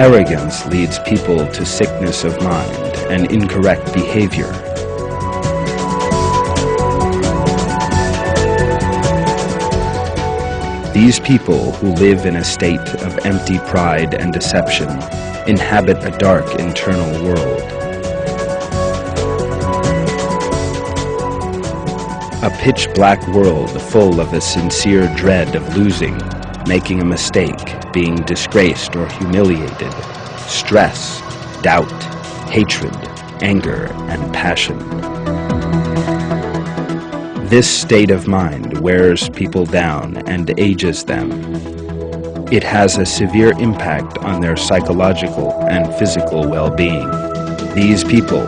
Arrogance leads people to sickness of mind and incorrect behavior. These people who live in a state of empty pride and deception inhabit a dark internal world. A pitch-black world full of a sincere dread of losing, making a mistake, being disgraced or humiliated, stress, doubt, hatred, anger, and passion. This state of mind wears people down and ages them. It has a severe impact on their psychological and physical well-being. These people,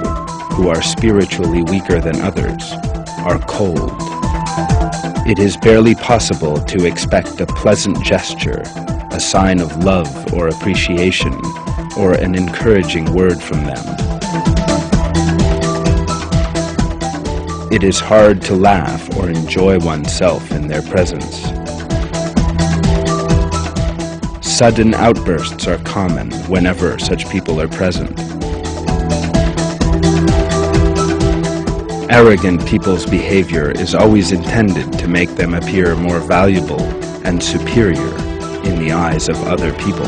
who are spiritually weaker than others, are cold. It is barely possible to expect a pleasant gesture, a sign of love or appreciation, or an encouraging word from them. It is hard to laugh or enjoy oneself in their presence. Sudden outbursts are common whenever such people are present. Arrogant people's behavior is always intended to make them appear more valuable and superior in the eyes of other people.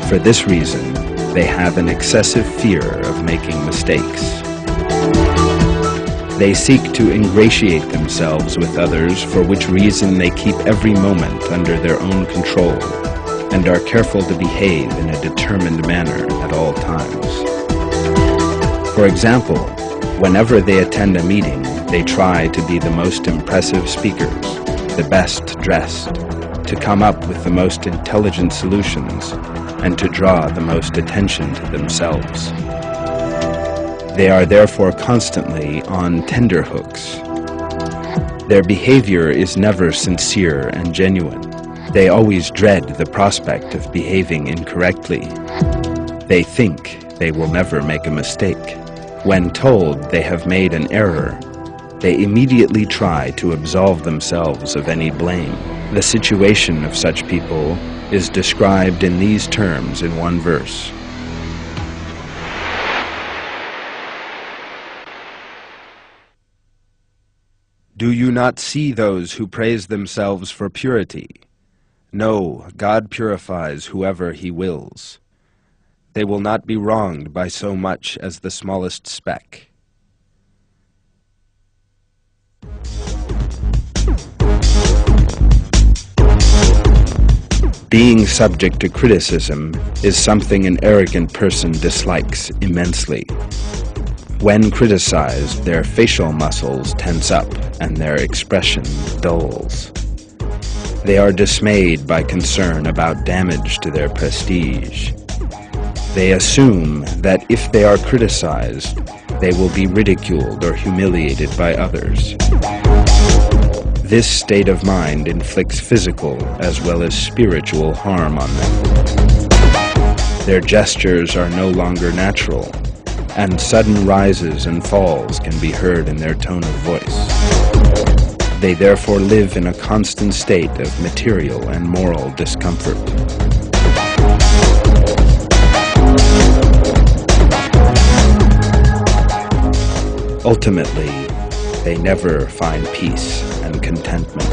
For this reason, they have an excessive fear of making mistakes. They seek to ingratiate themselves with others, for which reason they keep every moment under their own control and are careful to behave in a determined manner at all times. For example, whenever they attend a meeting, they try to be the most impressive speakers, the best dressed, to come up with the most intelligent solutions, and to draw the most attention to themselves. They are therefore constantly on tenterhooks. Their behavior is never sincere and genuine. They always dread the prospect of behaving incorrectly. They think they will never make a mistake. When told they have made an error, they immediately try to absolve themselves of any blame. The situation of such people is described in these terms in one verse. Do you not see those who praise themselves for purity? No, God purifies whoever He wills. They will not be wronged by so much as the smallest speck. Being subject to criticism is something an arrogant person dislikes immensely. When criticized, their facial muscles tense up and their expression dulls. They are dismayed by concern about damage to their prestige. They assume that if they are criticized, they will be ridiculed or humiliated by others. This state of mind inflicts physical as well as spiritual harm on them. Their gestures are no longer natural, and sudden rises and falls can be heard in their tone of voice. They therefore live in a constant state of material and moral discomfort. Ultimately, they never find peace and contentment.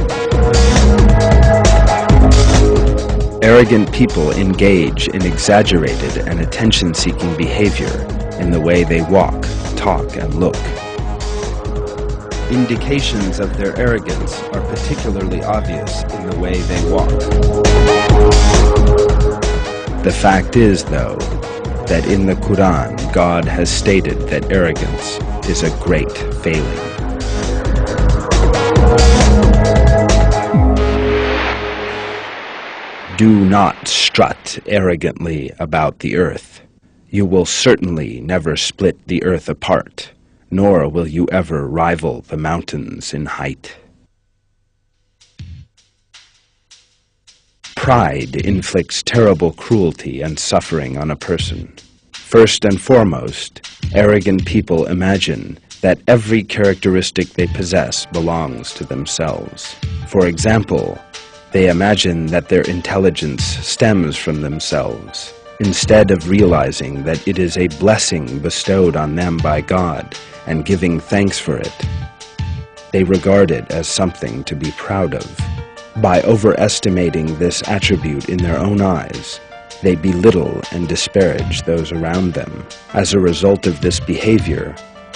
Arrogant people engage in exaggerated and attention-seeking behavior in the way they walk, talk, and look. Indications of their arrogance are particularly obvious in the way they walk. The fact is, though, that in the Quran, God has stated that arrogance is a great failing. Do not strut arrogantly about the earth. You will certainly never split the earth apart, nor will you ever rival the mountains in height. Pride inflicts terrible cruelty and suffering on a person. First and foremost, arrogant people imagine that every characteristic they possess belongs to themselves. For example, They imagine that their intelligence stems from themselves, instead of realizing that it is a blessing bestowed on them by God and giving thanks for it. They regard it as something to be proud of. By overestimating this attribute in their own eyes, they belittle and disparage those around them. As a result of this behavior,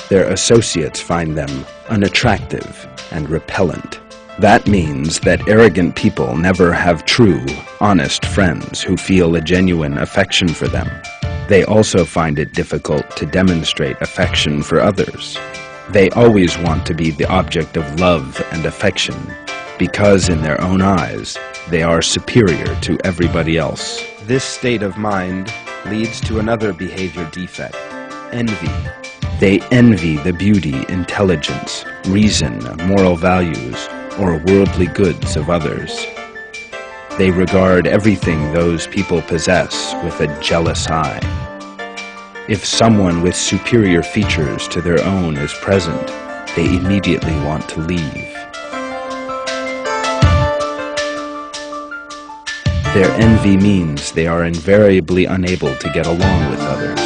their associates find them unattractive and repellent. That means that arrogant people never have true, honest friends who feel a genuine affection for them. They also find it difficult to demonstrate affection for others. They always want to be the object of love and affection, because in their own eyes, they are superior to everybody else. This state of mind leads to another behavior defect: envy. They envy the beauty, intelligence, reason, moral values, or worldly goods of others. They regard everything those people possess with a jealous eye. If someone with superior features to their own is present, they immediately want to leave. Their envy means they are invariably unable to get along with others.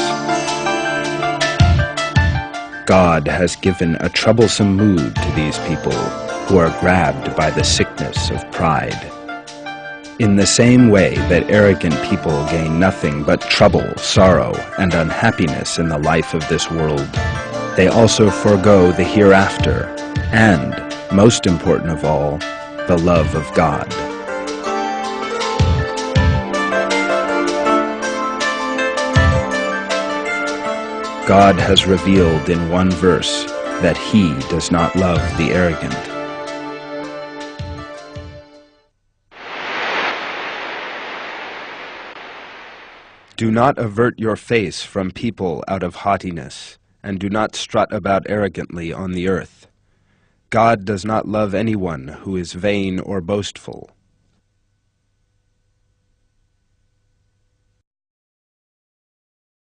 God has given a troublesome mood to these people who are grabbed by the sickness of pride. In the same way that arrogant people gain nothing but trouble, sorrow, and unhappiness in the life of this world, they also forego the hereafter and, most important of all, the love of God. God has revealed in one verse that He does not love the arrogant. Do not avert your face from people out of haughtiness, and do not strut about arrogantly on the earth. God does not love anyone who is vain or boastful.